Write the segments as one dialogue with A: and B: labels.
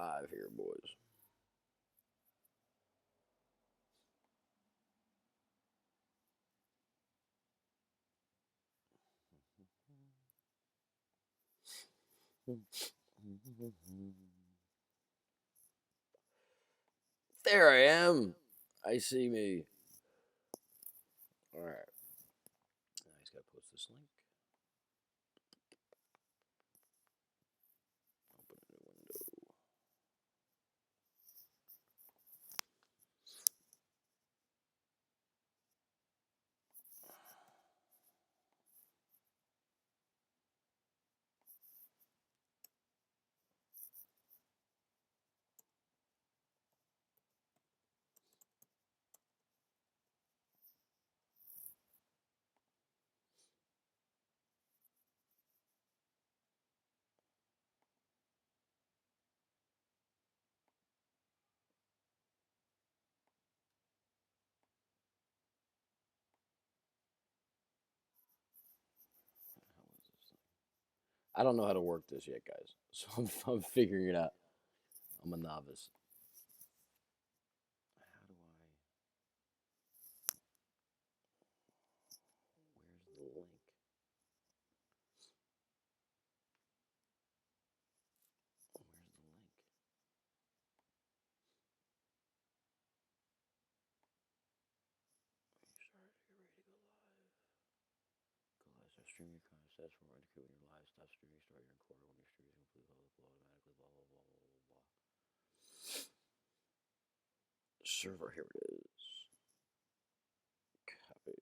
A: live here, boys. There I am. I see me. All right. Now he's got to post this link. Open a new window. I don't know how to work this yet, guys. So I'm figuring it out. I'm a novice. How do I? Where's the link? Where's the link? Start. Get ready to go live. Go live. Start streaming your content. Stats for indicate when you're live. Stop streaming. Start your recorder when your stream is complete. Automatically. Blah blah blah blah blah blah. Server. Here it is. Copy.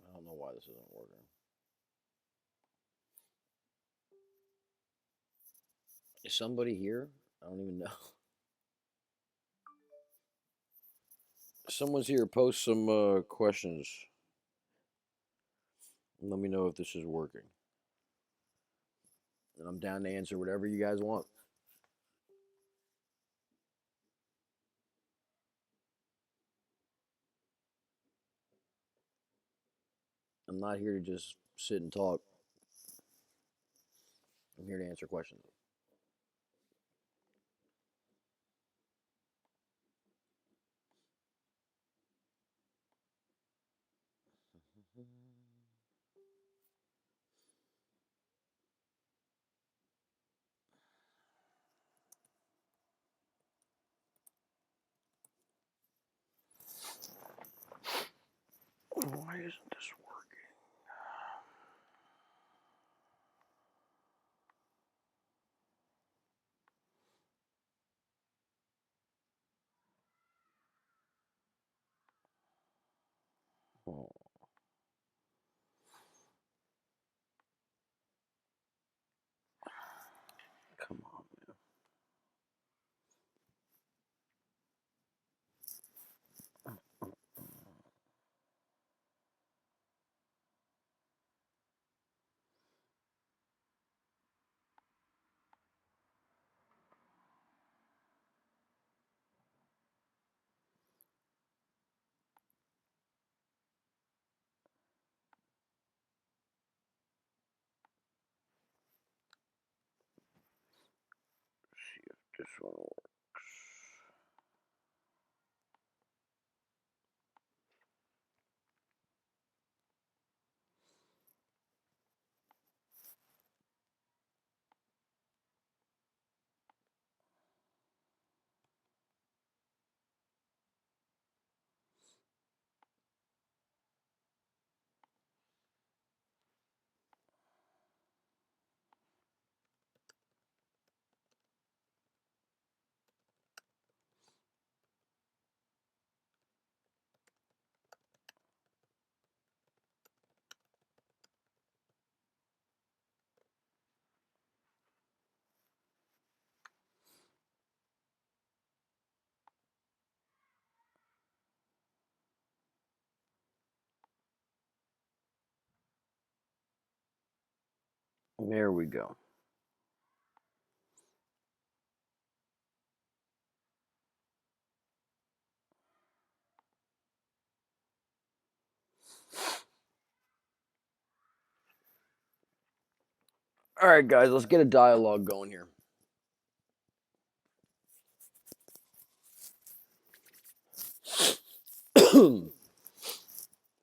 A: I don't know why this isn't working. Is somebody here? I don't even know. Someone's here. Post some questions. And let me know if this is working. And I'm down to answer whatever you guys want. I'm not here to just sit and talk. I'm here to answer questions. Why isn't this working? Oh, come on, man. one works. There we go. All right, guys, let's get a dialogue going here.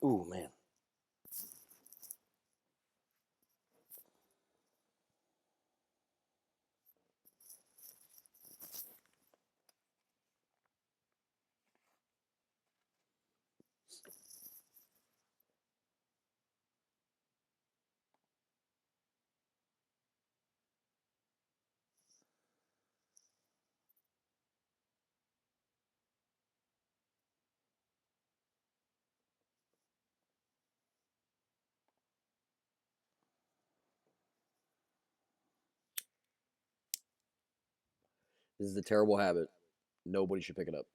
A: Ooh, man. This is a terrible habit. Nobody should pick it up.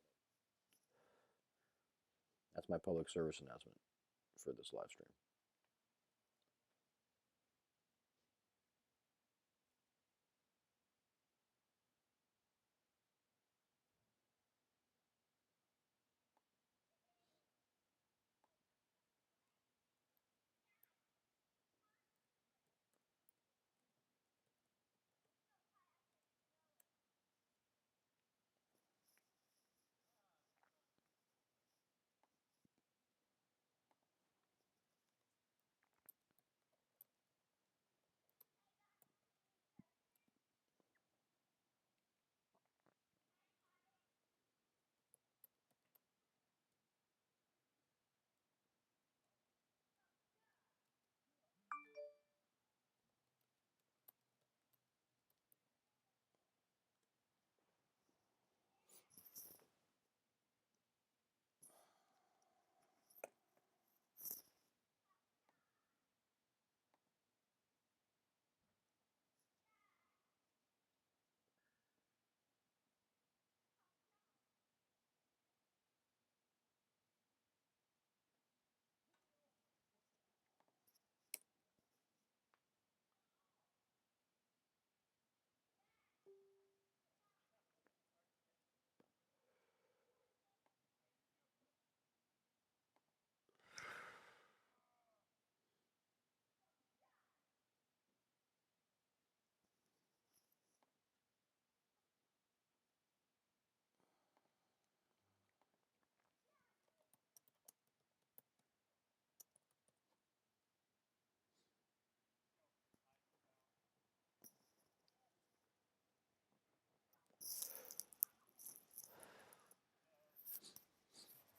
A: That's my public service announcement for this live stream.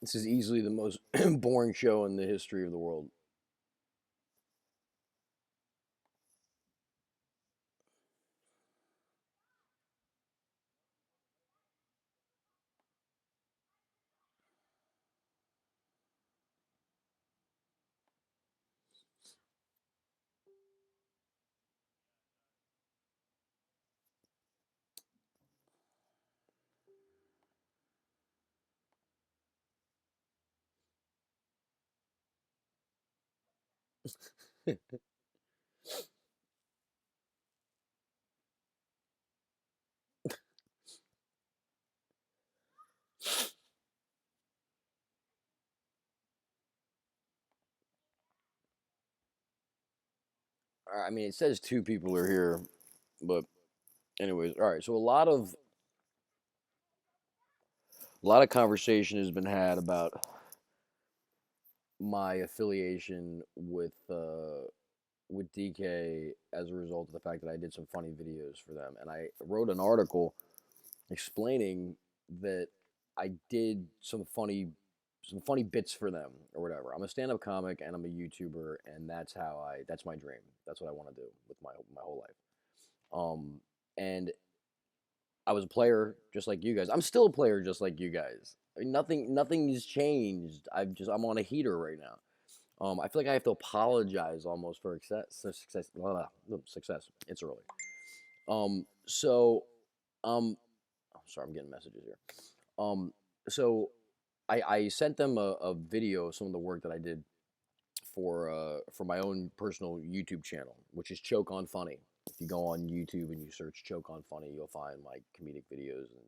A: This is easily the most boring show in the history of the world. I mean, it says two people are here, but anyways, all right. So a lot of A lot of conversation has been had about my affiliation with DK as a result of the fact that I did some funny videos for them, and I wrote an article explaining that I did some funny bits for them or whatever. I'm a stand-up comic and I'm a YouTuber, and that's my dream. That's what I want to do with my whole life. And I was a player just like you guys. I'm still a player just like you guys. I mean, nothing has changed. I'm on a heater right now. I feel like I have to apologize almost for success. It's early. So oh, sorry, I'm getting messages here. Um, so I sent them a video of some of the work that I did for my own personal YouTube channel, which is Choke on Funny. If you go on YouTube and you search Choke on Funny, you'll find like comedic videos and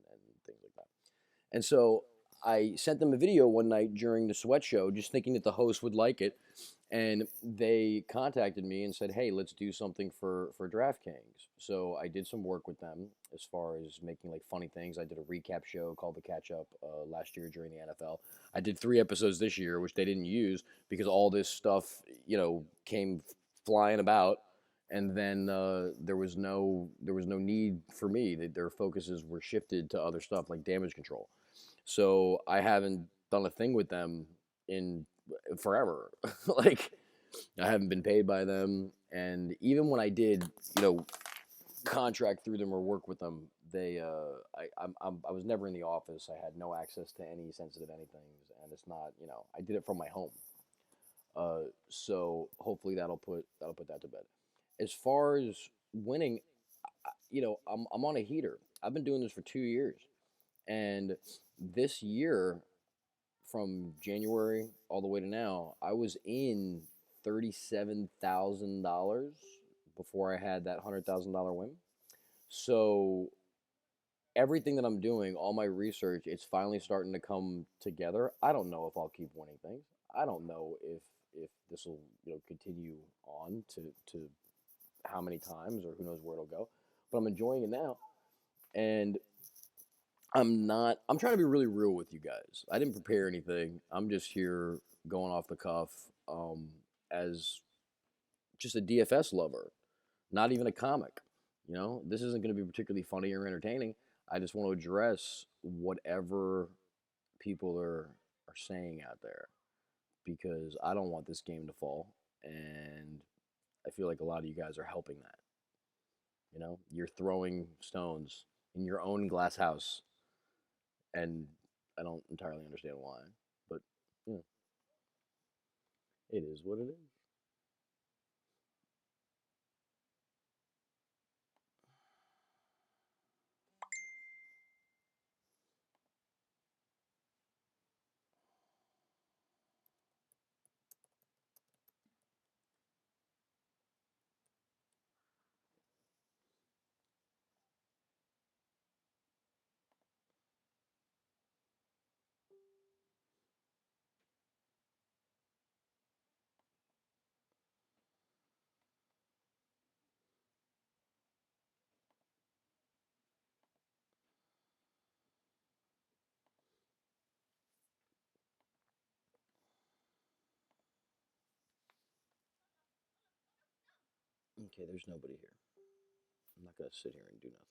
A: things like that. And so I sent them a video one night during the sweat show, just thinking that the host would like it. And they contacted me and said, "Hey, let's do something for DraftKings." So I did some work with them as far as making like funny things. I did a recap show called The Catch Up last year during the NFL. I did 3 episodes this year, which they didn't use because all this stuff, came flying about, and then there was no need for me. Their focuses were shifted to other stuff like damage control. So I haven't done a thing with them in forever. Like I haven't been paid by them, and even when I did, you know, contract through them or work with them, I was never in the office. I had no access to any sensitive anything, and it's not, I did it from my home. So hopefully that'll put that to bed. As far as winning, I'm on a heater. I've been doing this for 2 years, and this year from January all the way to now, I was in $37,000 before I had that $100,000 win. So everything that I'm doing, all my research, it's finally starting to come together. I don't know if I'll keep winning things. I don't know if this will continue on to how many times or who knows where it'll go. But I'm enjoying it now, and I'm not. I'm trying to be really real with you guys. I didn't prepare anything. I'm just here going off the cuff, as just a DFS lover, not even a comic. This isn't going to be particularly funny or entertaining. I just want to address whatever people are saying out there because I don't want this game to fall, and I feel like a lot of you guys are helping that. You're throwing stones in your own glass house, and I don't entirely understand why, but you know, it is what it is. Okay, there's nobody here. I'm not gonna sit here and do nothing.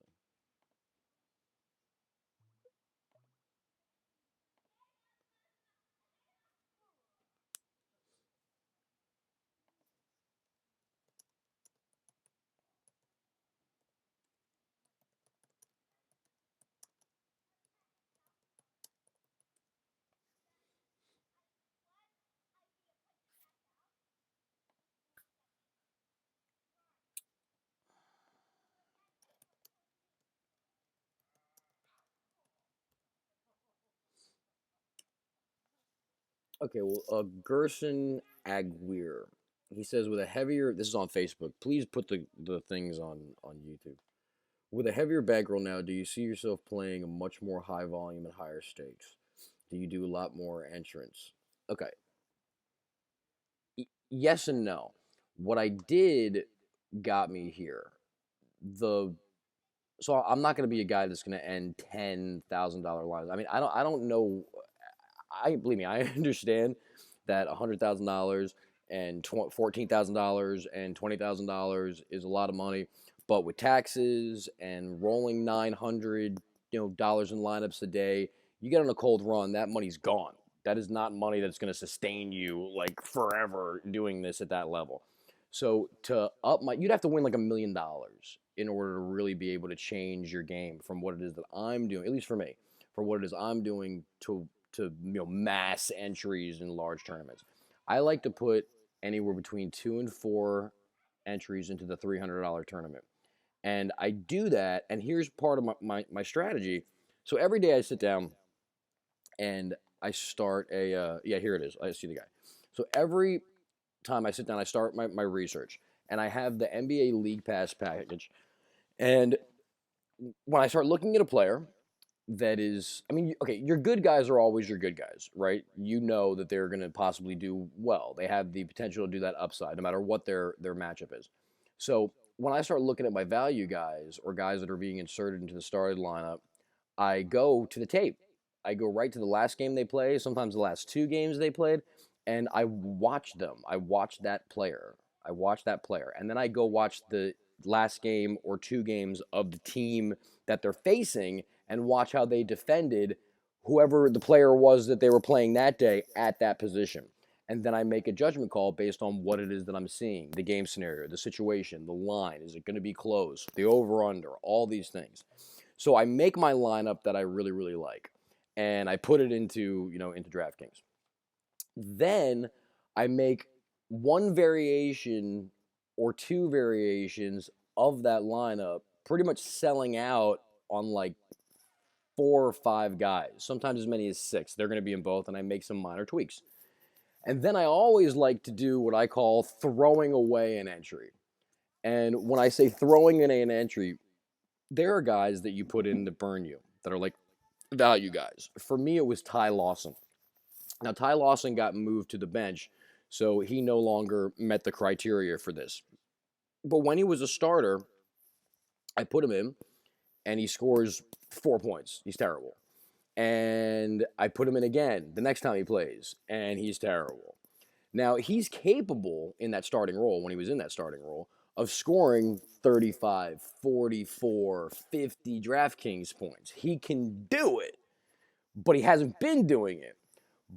A: Okay, well, Gerson Aguirre. He says with a heavier. This is on Facebook. Please put the things on YouTube. With a heavier bankroll now, do you see yourself playing a much more high volume and higher stakes? Do you do a lot more entrance? Okay, yes and no. What I did got me here. The So I'm not going to be a guy that's going to end $10,000 lines. I mean, I don't know. I believe me, I understand that $100,000 and $14,000 and $20,000 is a lot of money, but with taxes and rolling 900 dollars in lineups a day, you get on a cold run, that money's gone. That is not money that's going to sustain you like forever doing this at that level. So to up my, you'd have to win like $1 million in order to really be able to change your game from what it is that I'm doing, at least for me, for what it is I'm doing to mass entries in large tournaments. I like to put anywhere between 2 and 4 entries into the $300 tournament, and I do that. And here's part of my strategy. So every day I sit down and I start a yeah, here it is. I see the guy. So every time I sit down, I start my research, and I have the NBA League Pass package. And when I start looking at a player that is, I mean, okay, your good guys are always your good guys, right? You know that they're going to possibly do well. They have the potential to do that upside, no matter what their matchup is. So when I start looking at my value guys or guys that are being inserted into the started lineup, I go to the tape. I go right to the last game they play, sometimes the last 2 games they played, and I watch them. I watch that player. I watch that player. And then I go watch the last game or 2 games of the team that they're facing and watch how they defended whoever the player was that they were playing that day at that position. And then I make a judgment call based on what it is that I'm seeing, the game scenario, the situation, the line. Is it going to be close? The over under, all these things. So I make my lineup that I really, really like, and I put it into, into DraftKings. Then I make one variation or 2 variations of that lineup, pretty much selling out on like 4 or 5 guys, sometimes as many as 6. They're going to be in both, and I make some minor tweaks. And then I always like to do what I call throwing away an entry. And when I say throwing in an entry, there are guys that you put in to burn you that are like value guys. For me, it was Ty Lawson. Now, Ty Lawson got moved to the bench, so he no longer met the criteria for this. But when he was a starter, I put him in, and he scores 4 points. He's terrible. And I put him in again the next time he plays, and he's terrible. Now, he's capable in that starting role, when he was in that starting role, of scoring 35, 44, 50 DraftKings points. He can do it, but he hasn't been doing it.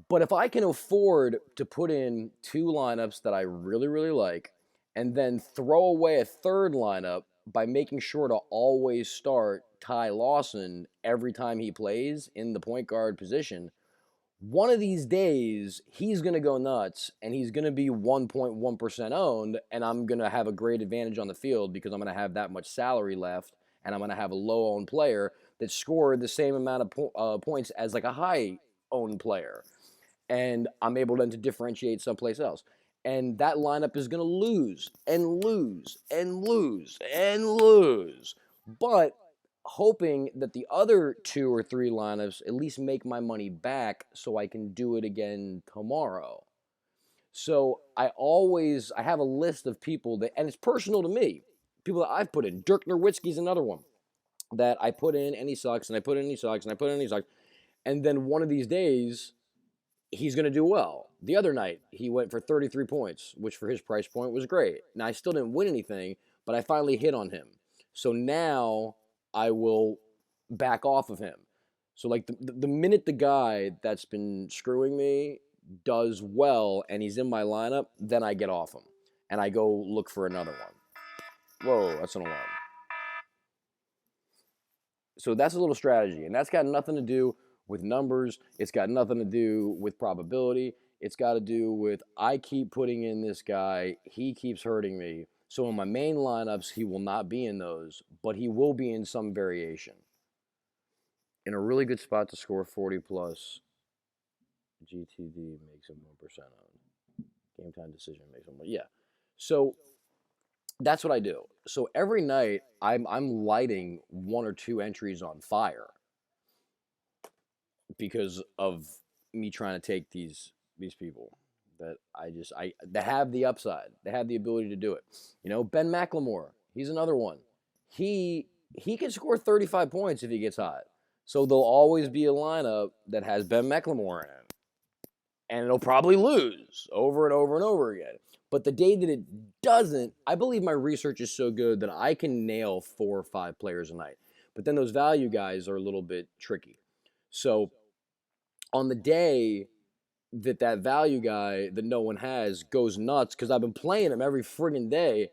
A: But if I can afford to put in 2 lineups that I really, really like, and then throw away a third lineup by making sure to always start Ty Lawson every time he plays in the point guard position, one of these days he's going to go nuts and he's going to be 1.1% owned, and I'm going to have a great advantage on the field because I'm going to have that much salary left, and I'm going to have a low owned player that scored the same amount of points as like a high owned player, and I'm able then to differentiate someplace else. And that lineup is going to lose and lose and lose and lose. But hoping that the other 2 or 3 lineups at least make my money back so I can do it again tomorrow. So I have a list of people that, and it's personal to me, people that I've put in. Dirk Nowitzki's another one that I put in and he sucks, and I put in and he sucks, and I put in and he sucks. And then one of these days, he's going to do well. The other night, he went for 33 points, which for his price point was great. Now, I still didn't win anything, but I finally hit on him. So now I will back off of him. So, like, the minute the guy that's been screwing me does well and he's in my lineup, then I get off him and I go look for another one. Whoa, that's an alarm. So that's a little strategy, and that's got nothing to do with numbers. It's got nothing to do with probability. It's got to do with I keep putting in this guy, he keeps hurting me. So in my main lineups, he will not be in those, but he will be in some variation. In a really good spot to score 40 plus, GTD makes him 1% on. Game time decision makes him 1. Yeah. So that's what I do. So every night I'm lighting 1 or 2 entries on fire because of me trying to take these people that I that have the upside, they have the ability to do it. Ben McLemore, he's another one. He he can score 35 points if he gets hot. So there'll always be a lineup that has Ben McLemore in it, and it'll probably lose over and over and over again. But the day that it doesn't, I believe my research is so good that I can nail 4 or 5 players a night. But then those value guys are a little bit tricky. So on the day that that value guy that no one has goes nuts because I've been playing him every friggin' day,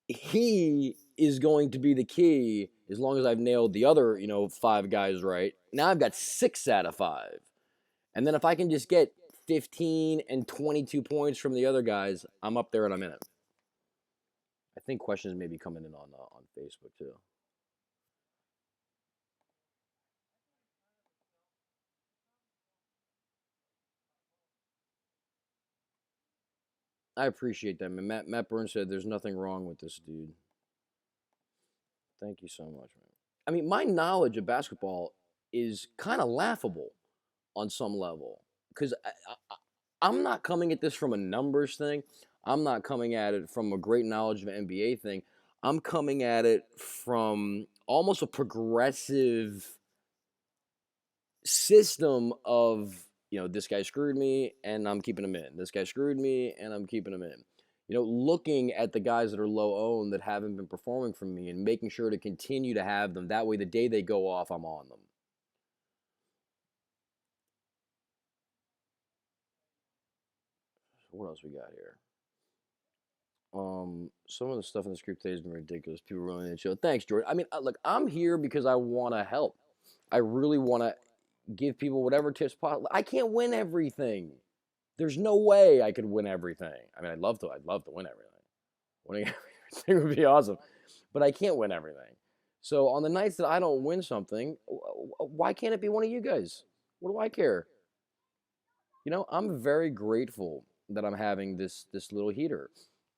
A: he is going to be the key as long as I've nailed the other, 5 guys right. Now I've got 6 out of 5. And then if I can just get 15 and 22 points from the other guys, I'm up there and I'm in it. I think questions may be coming in on Facebook too. I appreciate that, man. Matt Burns said there's nothing wrong with this dude. Thank you so much, man. I mean, my knowledge of basketball is kind of laughable on some level because I'm not coming at this from a numbers thing. I'm not coming at it from a great knowledge of an NBA thing. I'm coming at it from almost a progressive system of, this guy screwed me and I'm keeping him in. This guy screwed me and I'm keeping him in. Looking at the guys that are low owned that haven't been performing for me and making sure to continue to have them. That way, the day they go off, I'm on them. What else we got here? Some of the stuff in this group today has been ridiculous. People really need to chill. Thanks, Jordan. I mean, look, I'm here because I want to help. I really want to give people whatever tips possible. I can't win everything. There's no way I could win everything. I mean, I'd love to. I'd love to win everything. Winning everything would be awesome, but I can't win everything. So on the nights that I don't win something, why can't it be one of you guys? What do I care? I'm very grateful that I'm having this little heater,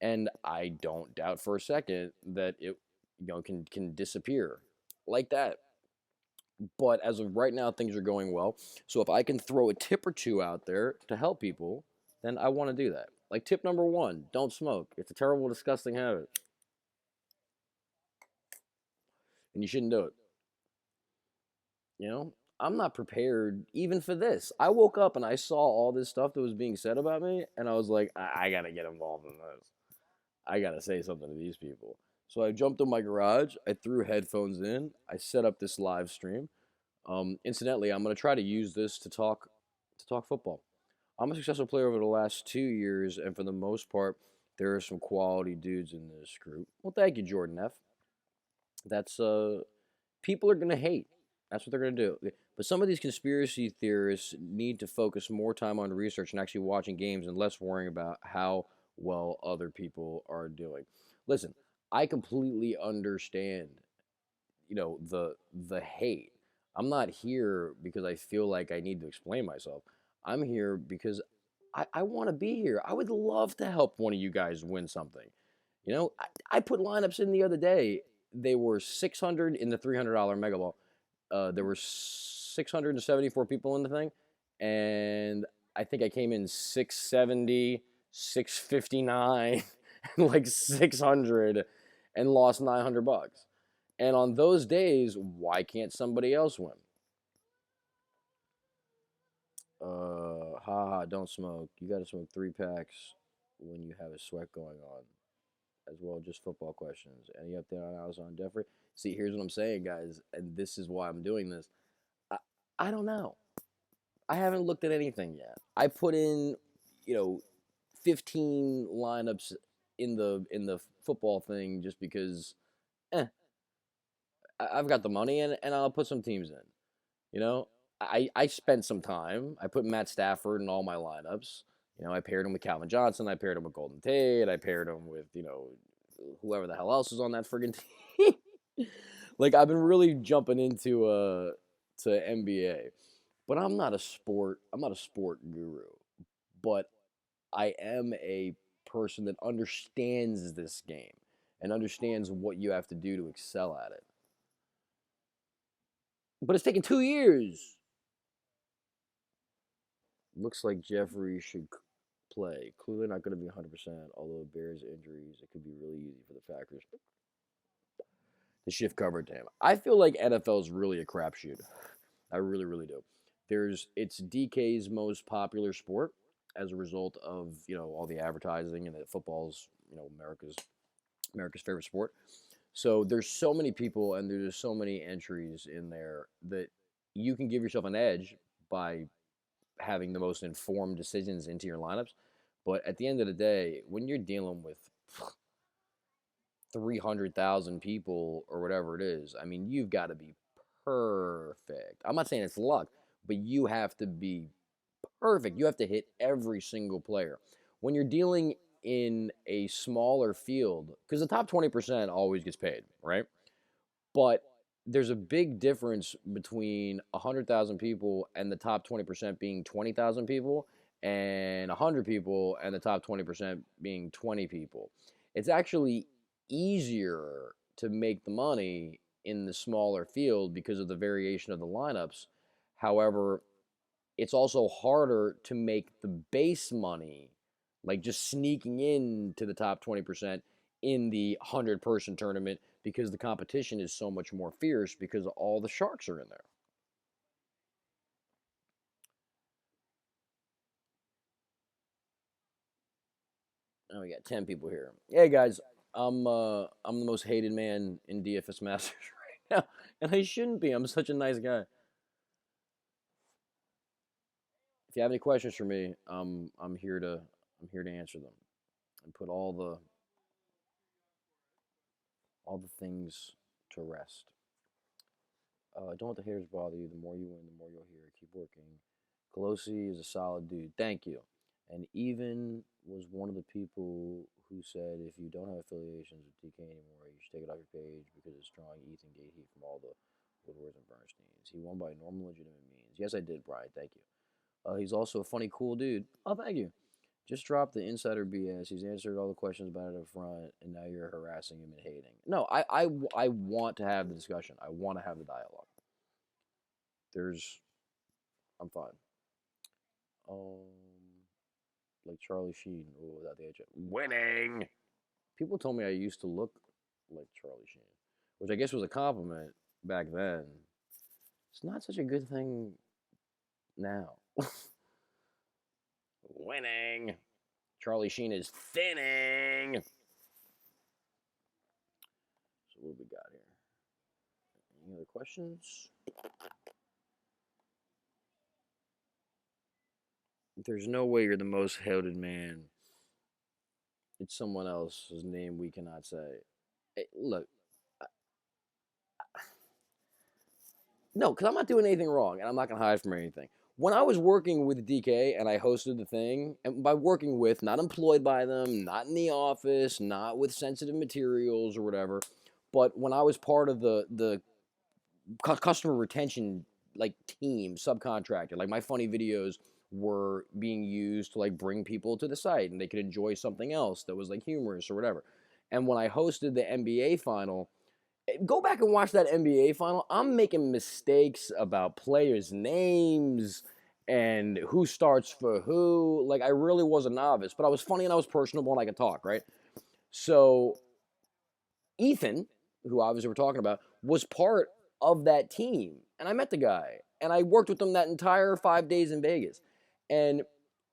A: and I don't doubt for a second that it can disappear like that. But as of right now, things are going well. So if I can throw a tip or two out there to help people, then I want to do that. Like tip number 1, don't smoke. It's a terrible, disgusting habit, and you shouldn't do it. You know, I'm not prepared even for this. I woke up and I saw all this stuff that was being said about me, and I was like, I gotta get involved in this. I gotta say something to these people. So I jumped in my garage. I threw headphones in. I set up this live stream. Incidentally, I'm gonna try to use this to talk football. I'm a successful player over the last 2 years, and for the most part, there are some quality dudes in this group. Well, thank you, Jordan F. That's people are gonna hate. That's what they're gonna do. But some of these conspiracy theorists need to focus more time on research and actually watching games and less worrying about how well other people are doing. Listen, I completely understand, the hate. I'm not here because I feel like I need to explain myself. I'm here because I want to be here. I would love to help one of you guys win something. I put lineups in the other day. They were 600 in the $300 mega ball. There were 674 people in the thing, and I think I came in 670, 659, and like 600, and lost $900. And on those days, why can't somebody else win? Haha, don't smoke. You got to smoke 3 packs when you have a sweat going on. As well, just football questions. Any update on Alshon Jeffrey? See, here's what I'm saying, guys, and this is why I'm doing this. I, I don't know. I haven't looked at anything yet. I put in, you know, 15 lineups in the football thing just because, eh, I've got the money and I'll put some teams in. You know, I spent some time. I put Matt Stafford in all my lineups. I paired him with Calvin Johnson. I paired him with Golden Tate. I paired him with, whoever the hell else is on that friggin' team. Like, I've been really jumping into to NBA. But I'm not a sport guru. But I am a person that understands this game and understands what you have to do to excel at it. But it's taken 2 years. Looks like Jeffrey should play. Clearly not going to be 100%, although Bears injuries, it could be really easy for the Packers. to shift cover to him. I feel like NFL is really a crapshoot. I really, really do. It's DK's most popular sport as a result of all the advertising and that football's America's favorite sport. So there's so many people and there's so many entries in there that you can give yourself an edge by having the most informed decisions into your lineups. But at the end of the day, when you're dealing with 300,000 people or whatever it is, I mean, you've got to be perfect. I'm not saying it's luck, but you have to be perfect. You have to hit every single player. When you're dealing in a smaller field, because the top 20% always gets paid, right? But there's a big difference between 100,000 people and the top 20% being 20,000 people and 100 people and the top 20% being 20 people. It's actually easier to make the money in the smaller field because of the variation of the lineups. However, it's also harder to make the base money, like just sneaking into the top 20% in the 100-person tournament because the competition is so much more fierce because all the sharks are in there. Oh, we got 10 people here. Hey guys, I'm the most hated man in DFS Masters right now, and I shouldn't be. I'm such a nice guy. If you have any questions for me, I'm here to answer them and put all the things to rest. Don't let the haters bother you. The more you win, the more you'll hear. Keep working. Culosi is a solid dude. Thank you. And even was one of the people who said if you don't have affiliations with DK anymore, you should take it off your page because it's drawing Ethan Gate heat from all the Woodwards and Bernsteins. He won by normal, legitimate means. Yes, I did, Brian. Thank you. He's also a funny, cool dude. Oh, thank you. Just drop the insider BS. He's answered all the questions about it up front, and now you're harassing him and hating. No, I want to have the discussion. I want to have the dialogue. There's, I'm fine. Like Charlie Sheen. Oh, without the H. Winning. People told me I used to look like Charlie Sheen, which I guess was a compliment back then. It's not such a good thing now. Winning. Charlie Sheen is thinning. So what do we got here? Any other questions? There's no way you're the most hated man. It's someone else's name we cannot say. Hey, look, no, because I'm not doing anything wrong, and I'm not gonna hide from anything. When I was working with DK and I hosted the thing, and by working with, not employed by them, not in the office, not with sensitive materials or whatever, but when I was part of the customer retention like team subcontractor, like my funny videos were being used to like bring people to the site and they could enjoy something else that was like humorous or whatever. And when I hosted the NBA final, go back and watch that NBA final. I'm making mistakes about players' names and who starts for who. Like I really was a novice, but I was funny and I was personable and I could talk, right? So Ethan, who obviously we're talking about, was part of that team. And I met the guy. And I worked with him that entire 5 days in Vegas. And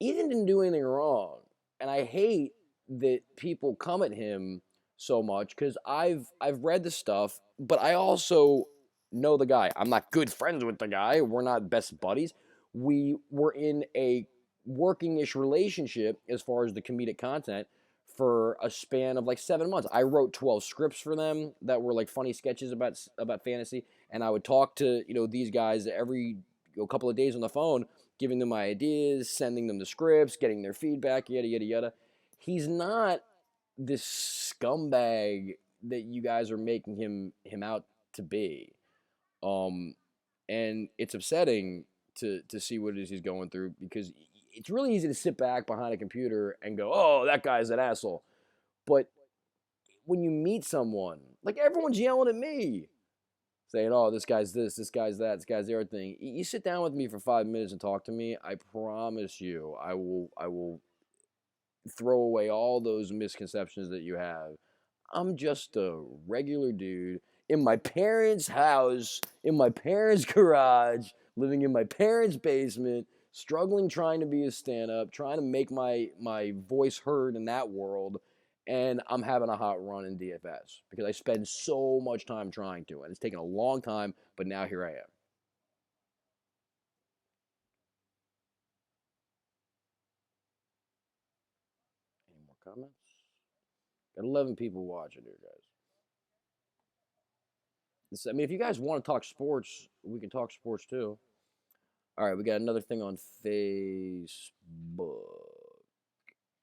A: Ethan didn't do anything wrong. And I hate that people come at him so much because I've read the stuff, but I also know the guy. I'm not good friends with the guy. We're not best buddies. We were in a working-ish relationship as far as the comedic content for a span of like 7 months. I wrote 12 scripts for them that were like funny sketches about fantasy, and I would talk to these guys every couple of days on the phone, giving them my ideas, sending them the scripts, getting their feedback, yada yada yada. He's not this scumbag that you guys are making him out to be. Um, and it's upsetting to see what it is he's going through because it's really easy to sit back behind a computer and go, "Oh, that guy's an asshole." But when you meet someone, like everyone's yelling at me, saying, "Oh, this guy's this guy's that, this guy's everything." You sit down with me for 5 minutes and talk to me. I promise you, I will throw away all those misconceptions that you have. I'm just a regular dude. in my parents' house, in my parents' garage, living in my parents' basement, struggling trying to be a stand-up, trying to make my voice heard in that world, and I'm having a hot run in DFS because I spend so much time trying to, and it's taken a long time, but now here I am. Any more comments? Got 11 people watching here, guys. I mean, if you guys want to talk sports, we can talk sports too. All right, we got another thing on Facebook.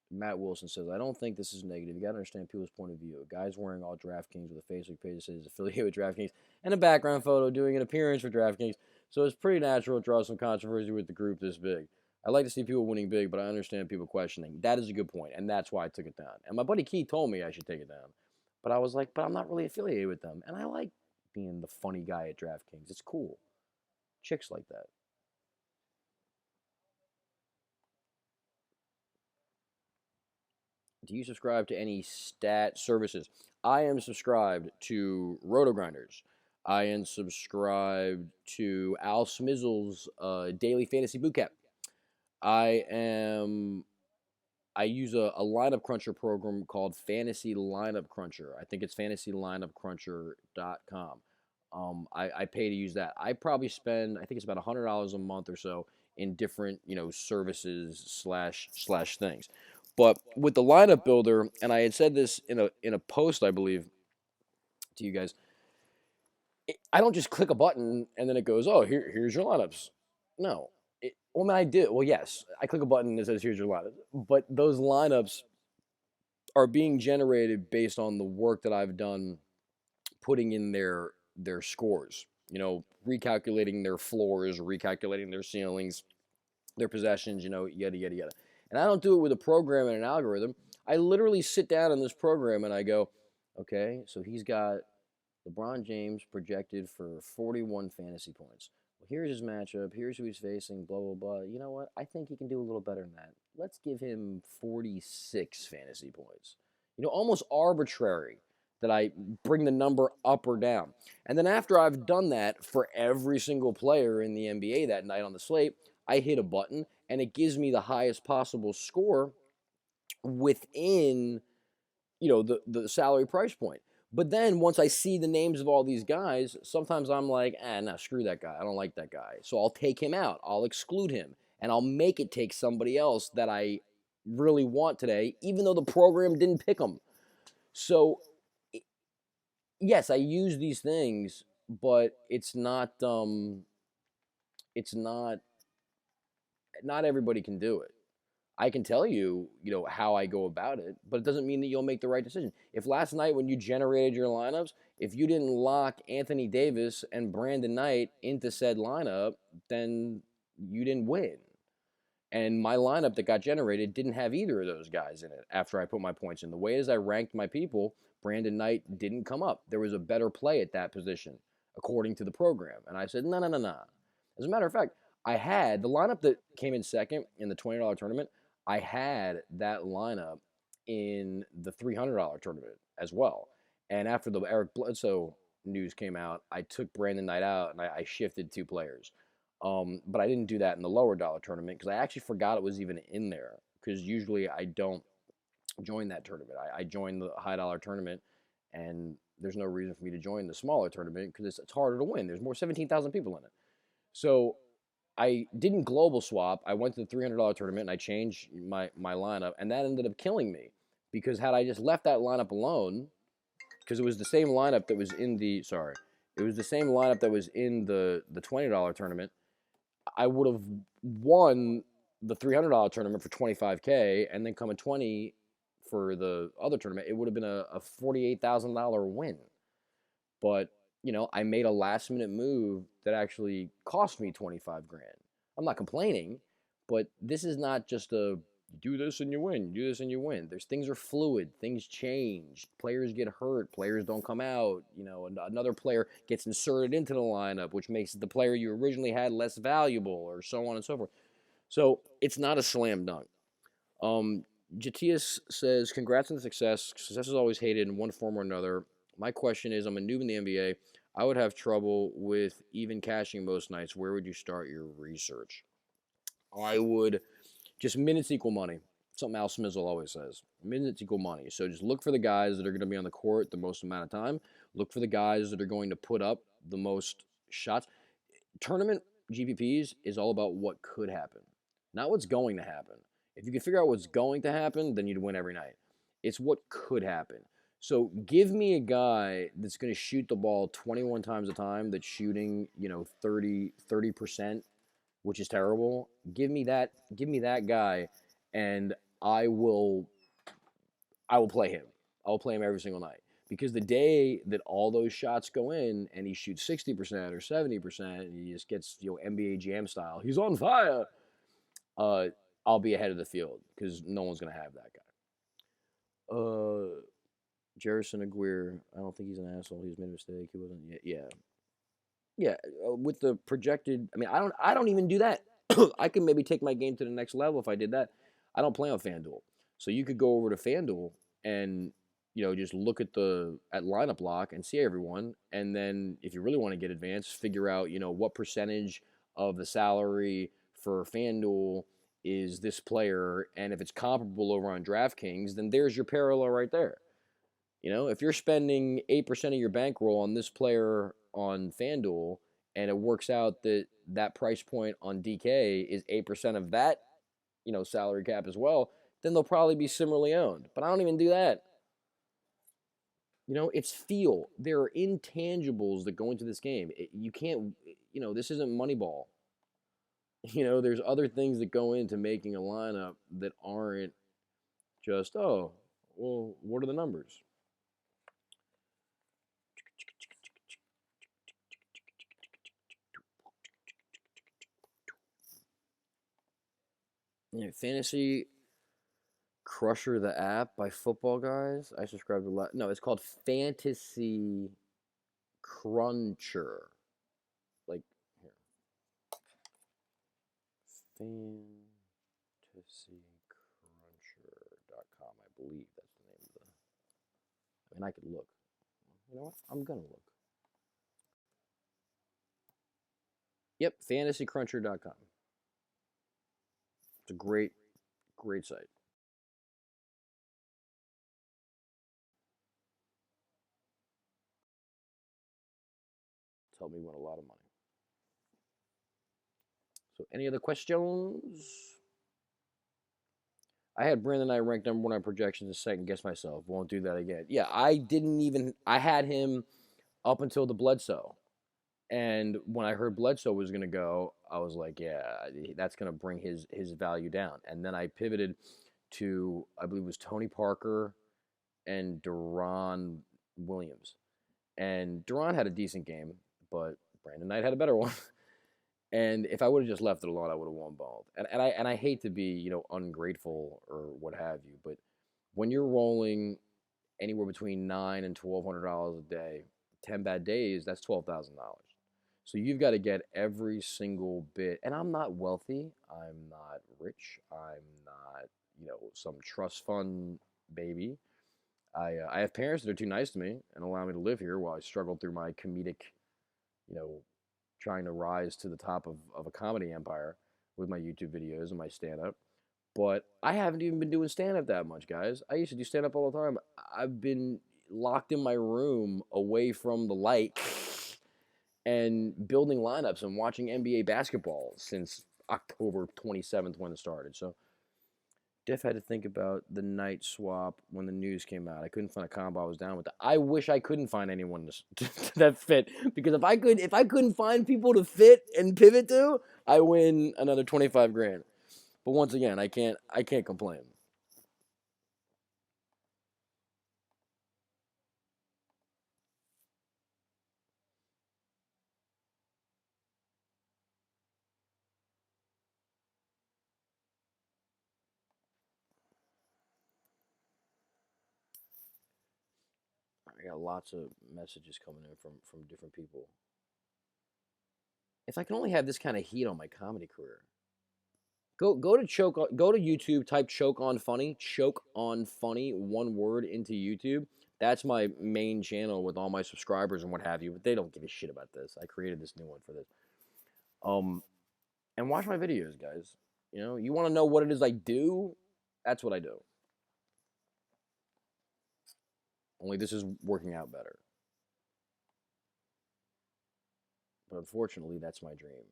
A: Matt Wilson says, I don't think this is negative. You got to understand people's point of view. A guy's wearing all DraftKings with a Facebook page that says he's affiliated with DraftKings and a background photo doing an appearance for DraftKings. So it's pretty natural to draw some controversy with the group this big. I like to see people winning big, but I understand people questioning. That is a good point, and that's why I took it down. And my buddy Keith told me I should take it down. But I was like, but I'm not really affiliated with them. And I like being the funny guy at DraftKings. It's cool. Chicks like that. Do you subscribe to any stat services? I am subscribed to Roto Grinders. I am subscribed to Al Smizzle's Daily Fantasy Bootcamp. I am. I use a lineup cruncher program called Fantasy Lineup Cruncher. I think it's fantasylineupcruncher.com. I pay to use that. I probably spend, I think it's about $100 a month or so in different, services slash things. But with the lineup builder, and I had said this in a post, I believe, to you guys, I don't just click a button and then it goes, oh, here's your lineups. No. Well, I mean, I did. Well, yes, I click a button and it says, here's your lineups. But those lineups are being generated based on the work that I've done putting in their scores. Recalculating their floors, recalculating their ceilings, their possessions, yada yada yada. And I don't do it with a program and an algorithm. I literally sit down in this program and I go, okay, so he's got LeBron James projected for 41 fantasy points. Well, here's his matchup. Here's who he's facing. Blah blah blah. You know what? I think he can do a little better than that. Let's give him 46 fantasy points. Almost arbitrary that I bring the number up or down. And then after I've done that for every single player in the NBA that night on the slate, I hit a button and it gives me the highest possible score within, the salary price point. But then once I see the names of all these guys, sometimes I'm like, nah, screw that guy. I don't like that guy. So I'll take him out. I'll exclude him. And I'll make it take somebody else that I really want today, even though the program didn't pick him. So yes, I use these things, but it's not everybody can do it. I can tell you, how I go about it, but it doesn't mean that you'll make the right decision. If last night when you generated your lineups, if you didn't lock Anthony Davis and Brandon Knight into said lineup, then you didn't win. And my lineup that got generated didn't have either of those guys in it after I put my points in. The way as I ranked my people, Brandon Knight didn't come up. There was a better play at that position, according to the program. And I said, no, no, no, no. As a matter of fact, I had the lineup that came in second in the $20 tournament. I had that lineup in the $300 tournament as well. And after the Eric Bledsoe news came out, I took Brandon Knight out and I shifted two players. But I didn't do that in the lower dollar tournament because I actually forgot it was even in there. Because usually I don't join that tournament. I join the high dollar tournament, and there's no reason for me to join the smaller tournament because it's harder to win. There's more 17,000 people in it. So I didn't global swap. I went to the $300 tournament and I changed my lineup, and that ended up killing me because had I just left that lineup alone, because it was the same lineup that was in the $20 tournament, I would have won the $300 tournament for 25K and then come a 20 for the other tournament. It would have been a $48,000 win. But, I made a last minute move that actually cost me 25 grand. I'm not complaining, but this is not just a do this and you win, do this and you win. Things are fluid, things change, players get hurt, players don't come out, another player gets inserted into the lineup, which makes the player you originally had less valuable, or so on and so forth. So it's not a slam dunk. Jatius says, congrats on the success. Success is always hated in one form or another. My question is, I'm a noob in the NBA. I would have trouble with even cashing most nights. Where would you start your research? I would just minutes equal money. Something Al Smizzle always says. Minutes equal money. So just look for the guys that are going to be on the court the most amount of time. Look for the guys that are going to put up the most shots. Tournament GPPs is all about what could happen, not what's going to happen. If you can figure out what's going to happen, then you'd win every night. It's what could happen. So give me a guy that's going to shoot the ball 21 times a time that's shooting, 30%, which is terrible. Give me that guy and I will I will play him. I'll play him every single night. Because the day that all those shots go in and he shoots 60% or 70% and he just gets, NBA Jam style, he's on fire, uh, I'll be ahead of the field because no one's going to have that guy. Jerison Aguirre, I don't think he's an asshole. He's made a mistake. He wasn't, yeah. Yeah, with the projected, I mean, I don't even do that. I could maybe take my game to the next level if I did that. I don't play on FanDuel, so you could go over to FanDuel and just look at lineup lock and see everyone, and then if you really want to get advanced, figure out what percentage of the salary for FanDuel is this player, and if it's comparable over on DraftKings, then there's your parallel right there. If you're spending 8% of your bankroll on this player on FanDuel and it works out that that price point on DK is 8% of that, salary cap as well, then they'll probably be similarly owned. But I don't even do that. It's feel. There are intangibles that go into this game. You can't, this isn't Moneyball. There's other things that go into making a lineup that aren't just, oh, well, what are the numbers? Fantasy Crusher the app by Football Guys. I subscribe to no, it's called Fantasy Cruncher. Like here. FantasyCruncher.com. I believe that's the name of the. I mean, I could look. You know what? I'm gonna look. Yep, FantasyCruncher.com. It's a great, great site. It's helped me win a lot of money. So, any other questions? I had Brandon Knight ranked number one on projections and second guess myself. Won't do that again. Yeah, I had him up until the Bledsoe. And when I heard Bledsoe was going to go, I was like, yeah, that's going to bring his value down. And then I pivoted to, I believe it was Tony Parker and Deron Williams. And Deron had a decent game, but Brandon Knight had a better one. And if I would have just left it alone, I would have won both. And I hate to be ungrateful or what have you, but when you're rolling anywhere between $900 and $1,200 a day, 10 bad days, that's $12,000. So you've got to get every single bit. And I'm not wealthy. I'm not rich. I'm not some trust fund baby. I have parents that are too nice to me and allow me to live here while I struggle through my comedic, you know, trying to rise to the top of a comedy empire with my YouTube videos and my stand up. But I haven't even been doing stand up that much, guys. I used to do stand up all the time. I've been locked in my room away from the light and building lineups and watching NBA basketball since October 27th when it started. So Def had to think about the night swap when the news came out. I couldn't find a combo I was down with that. I wish I couldn't find anyone that fit, because if I couldn't find people to fit and pivot to, I win another 25 grand. But once again, I can't complain. I got lots of messages coming in from different people. If I can only have this kind of heat on my comedy career. Go to YouTube, type choke on funny, one word into YouTube. That's my main channel with all my subscribers and what have you, but they don't give a shit about this. I created this new one for this. Um and watch my videos, guys. You want to know what it is I do? That's what I do. Only this is working out better. But unfortunately, that's my dream.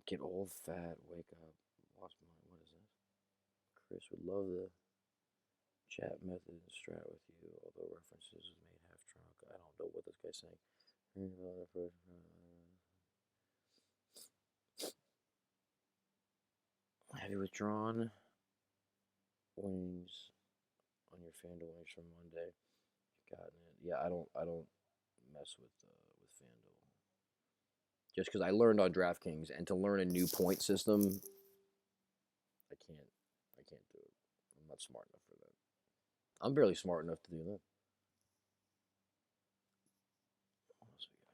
A: Get old, fat, wake up, lost my. What is this? Chris would love the chat method and strat with you, although references is made half drunk. I don't know what this guy's saying. Have you withdrawn winnings on your FanDuel winnings from Monday? Gotten it. Yeah, I don't mess with FanDuel. Just because I learned on DraftKings, and to learn a new point system, I can't do it. I'm not smart enough for that. I'm barely smart enough to do that. What else we got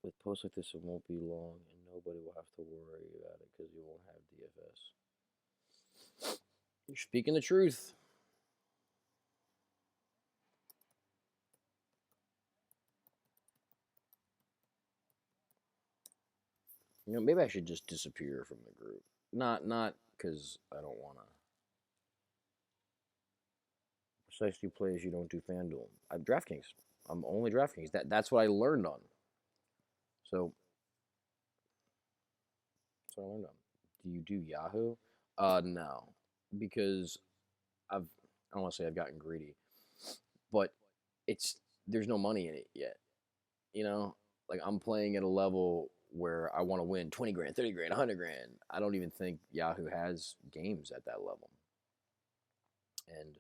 A: here? With posts like this, it won't be long, and nobody will have to worry about it because you won't have DFS. You're speaking the truth. Maybe I should just disappear from the group. Not because I don't want to. Precisely plays you don't do FanDuel. I'm DraftKings. I'm only DraftKings. That's what I learned on. So that's what I learned on. Do you do Yahoo? No, because I don't want to say I've gotten greedy, but it's there's no money in it yet. Like I'm playing at a level where I want to win 20 grand, 30 grand, 100 grand. I don't even think Yahoo has games at that level. And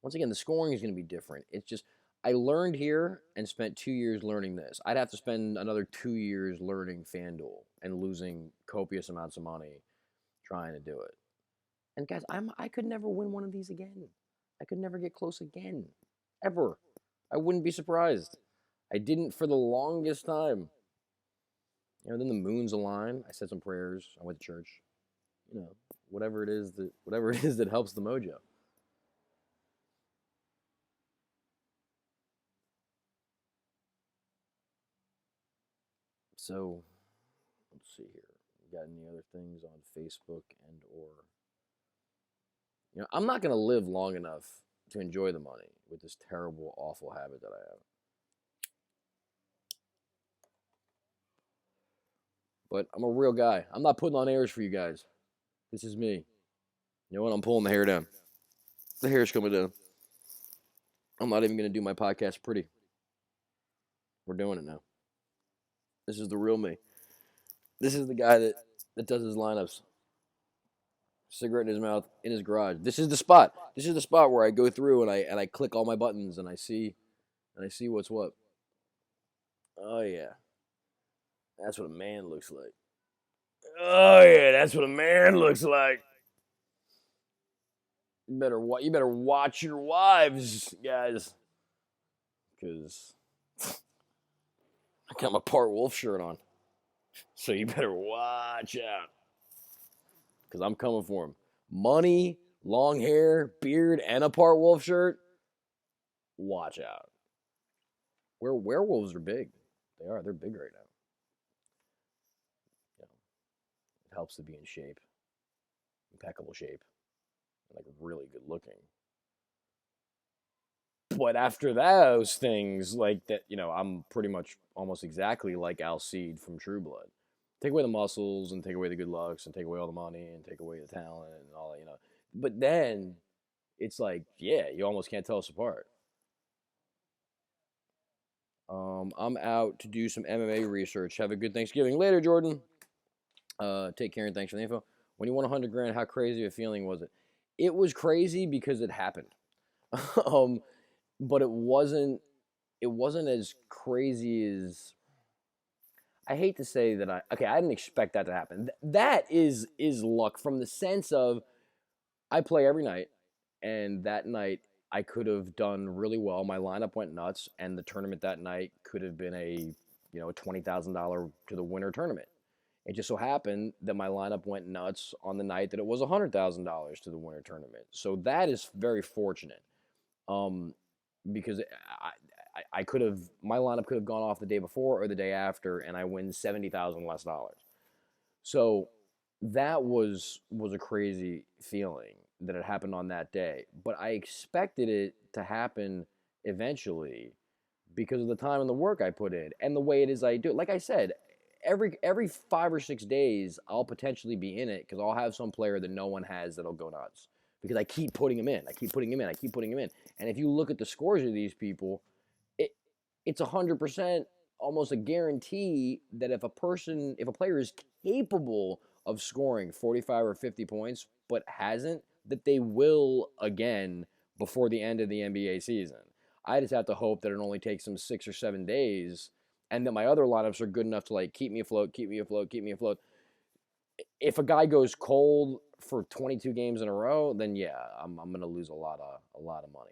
A: once again, the scoring is going to be different. It's just I learned here and spent 2 years learning this. I'd have to spend another 2 years learning FanDuel and losing copious amounts of money trying to do it. And guys, I could never win one of these again. I could never get close again, ever. I wouldn't be surprised. I didn't for the longest time. Then the moons align. I said some prayers. I went to church. Whatever it is that helps the mojo. So, let's see here. You got any other things on Facebook and or I'm not gonna live long enough to enjoy the money with this terrible, awful habit that I have. But I'm a real guy. I'm not putting on airs for you guys. This is me. You know what? I'm pulling the hair down. The hair's coming down. I'm not even gonna do my podcast pretty. We're doing it now. This is the real me. This is the guy that does his lineups. Cigarette in his mouth, in his garage. This is the spot. This is the spot where I go through and I click all my buttons and I see what's what. Oh yeah, that's what a man looks like. Oh yeah, that's what a man looks like. You better watch your wives, guys, because I got my part wolf shirt on, so you better watch out, because I'm coming for him. Money, long hair, beard, and a part wolf shirt. Watch out. Werewolves are big. They are. They're big right now. It helps to be in shape, impeccable shape, and like really good looking. But after those things, like that, I'm pretty much almost exactly like Alcide from True Blood. Take away the muscles and take away the good looks and take away all the money and take away the talent and all that. But then it's like, yeah, you almost can't tell us apart. I'm out to do some MMA research. Have a good Thanksgiving. Later, Jordan. Take care and thanks for the info. When you won 100 grand, how crazy a feeling was it? It was crazy because it happened. But it wasn't as crazy as I hate to say that I didn't expect that to happen. That is luck from the sense of I play every night, and that night I could have done really well. My lineup went nuts, and the tournament that night could have been a $20,000 to the winner tournament. It just so happened that my lineup went nuts on the night that it was $100,000 to the winter tournament. So that is very fortunate, um, because I could have my lineup could have gone off the day before or the day after, and I win 70,000 less dollars. So that was a crazy feeling that it happened on that day, but I expected it to happen eventually because of the time and the work I put in and the way it is I do it. Like I said, every 5 or 6 days I'll potentially be in it because I'll have some player that no one has that'll go nuts because I keep putting him in. I keep putting him in. I keep putting him in. And if you look at the scores of these people, it it's 100% almost a guarantee that if a player is capable of scoring 45 or 50 points but hasn't, that they will again before the end of the NBA season. I just have to hope that it only takes them 6 or 7 days, and that my other lineups are good enough to like keep me afloat, keep me afloat, keep me afloat. If a guy goes cold for 22 games in a row, then yeah, I'm gonna lose a lot of money.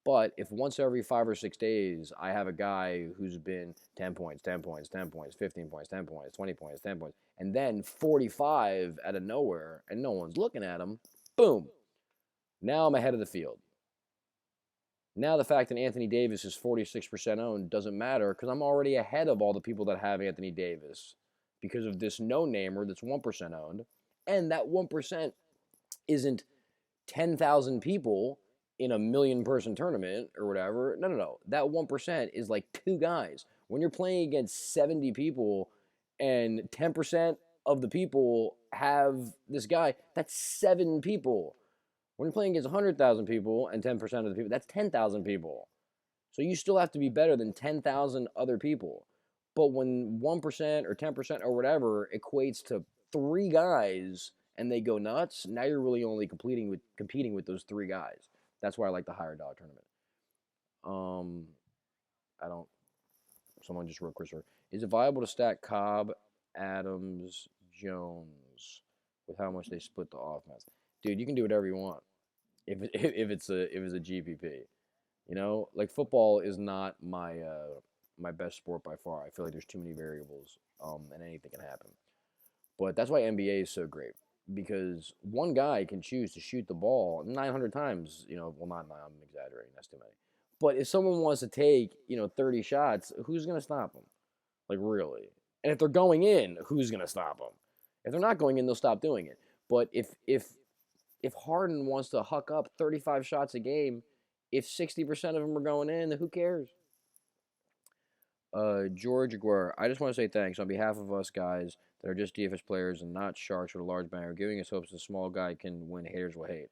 A: But if once every 5 or 6 days I have a guy who's been 10 points, 10 points, 10 points, 15 points, 10 points, 20 points, 10 points, and then 45 out of nowhere and no one's looking at him, boom, now I'm ahead of the field. Now the fact that Anthony Davis is 46% owned doesn't matter because I'm already ahead of all the people that have Anthony Davis because of this no-namer that's 1% owned. And that 1% isn't 10,000 people in a million-person tournament or whatever. No, no, no. That 1% is like two guys. When you're playing against 70 people and 10% of the people have this guy, that's 7 people. When you're playing against 100,000 people and 10% of the people, that's 10,000 people. So you still have to be better than 10,000 other people. But when 1% or 10% or whatever equates to 3 guys and they go nuts, now you're really only competing with those 3 guys. That's why I like the higher dollar tournament. Um, I don't. Someone just wrote, Christopher, is it viable to stack Cobb, Adams, Jones with how much they split the offense? Dude, you can do whatever you want if it's a GPP. Like football is not my best sport by far. I feel like there's too many variables, and anything can happen. But that's why NBA is so great because one guy can choose to shoot the ball 900 times. Well, not nine. I'm exaggerating. That's too many. But if someone wants to take 30 shots, who's gonna stop them? Like really? And if they're going in, who's gonna stop them? If they're not going in, they'll stop doing it. But if Harden wants to huck up 35 shots a game, if 60% of them are going in, then who cares? George Aguirre, I just want to say thanks on behalf of us guys that are just DFS players and not sharks with a large banner, giving us hopes the small guy can win. Haters will hate.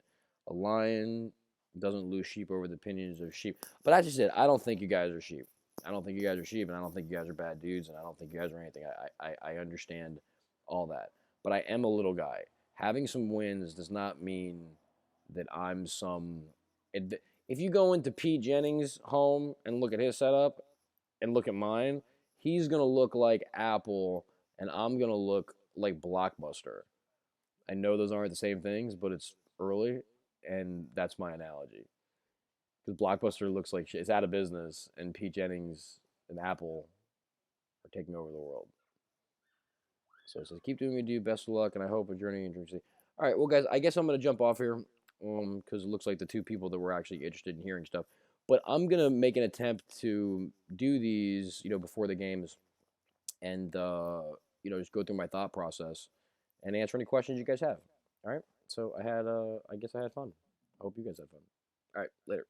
A: A lion doesn't lose sheep over the opinions of sheep. But I just said, I don't think you guys are sheep. I don't think you guys are sheep, and I don't think you guys are bad dudes, and I don't think you guys are anything. I understand all that. But I am a little guy. Having some wins does not mean that I'm some. If you go into Pete Jennings' home and look at his setup, and look at mine, he's gonna look like Apple, and I'm gonna look like Blockbuster. I know those aren't the same things, but it's early, and that's my analogy. Because Blockbuster looks like it's out of business, and Pete Jennings and Apple are taking over the world. So it says, keep doing what you do. Best of luck, and I hope a journey interesting. All right, well, guys, I guess I'm gonna jump off here, because it looks like the two people that were actually interested in hearing stuff. But I'm gonna make an attempt to do these, before the games, and just go through my thought process and answer any questions you guys have. All right. So I guess I had fun. I hope you guys had fun. All right. Later.